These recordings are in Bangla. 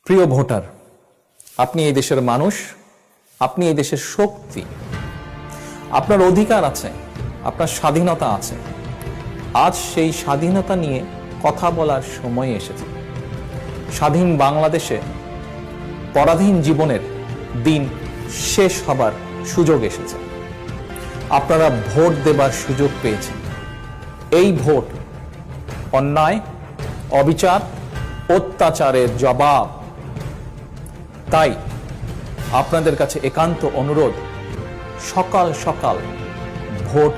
প্রিয় ভোটার, আপনি এই দেশের মানুষ, আপনি এই দেশের শক্তি, আপনার অধিকার আছে, আপনার স্বাধীনতা আছে। আজ সেই স্বাধীনতা নিয়ে কথা বলার সময় এসেছে। স্বাধীন বাংলাদেশে পরাধীন জীবনের দিন শেষ হবার সুযোগ এসেছে। আপনারা ভোট দেবার সুযোগ পেয়েছেন। এই ভোট অন্যায়, অবিচার, অত্যাচারের জবাব। তাই আপনাদের কাছে একান্ত অনুরোধ, সকাল সকাল ভোট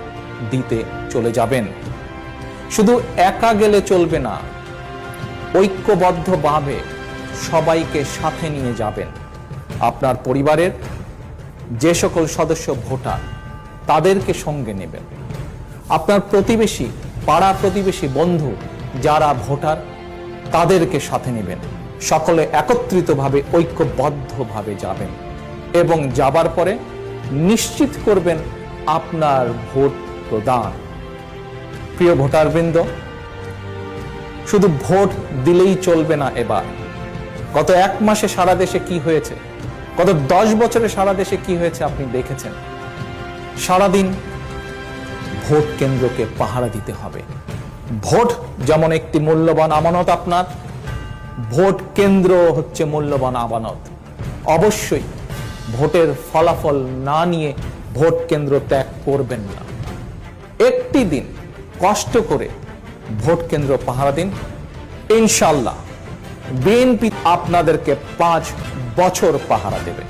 দিতে চলে যাবেন। শুধু একা গেলে চলবে না, ঐক্যবদ্ধভাবে সবাইকে সাথে নিয়ে যাবেন। আপনার পরিবারের যে সকল সদস্য ভোটার, তাদেরকে সঙ্গে নেবেন। আপনার প্রতিবেশী, পাড়া প্রতিবেশী, বন্ধু যারা ভোটার, তাদেরকে সাথে নেবেন। সকলে একত্রিতভাবে ঐক্যবদ্ধভাবে যাবেন এবং যাবার পরে নিশ্চিত করবেন আপনার ভোট প্রদান। প্রিয় ভোটারবৃন্দ, শুধু ভোট দিলেই চলবে না। এবার গত 1 মাসে সারা দেশে কি হয়েছে, গত 10 বছরে সারা দেশে কি হয়েছে আপনি দেখেছেন। সারাদিন ভোট কেন্দ্রকে পাহারা দিতে হবে। ভোট যেমন একটি মূল্যবান আমানত, আপনার ভোট কেন্দ্র হচ্ছে মূল্যবান আমানত। অবশ্যই ভোটের ফলাফল না নিয়ে ভোট কেন্দ্র ত্যাগ করবেন না। একটি দিন কষ্ট করে ভোট কেন্দ্র পাহারা দিন। ইনশাআল্লাহ বিএনপি আপনাদেরকে 5 বছর পাহারা দেবে।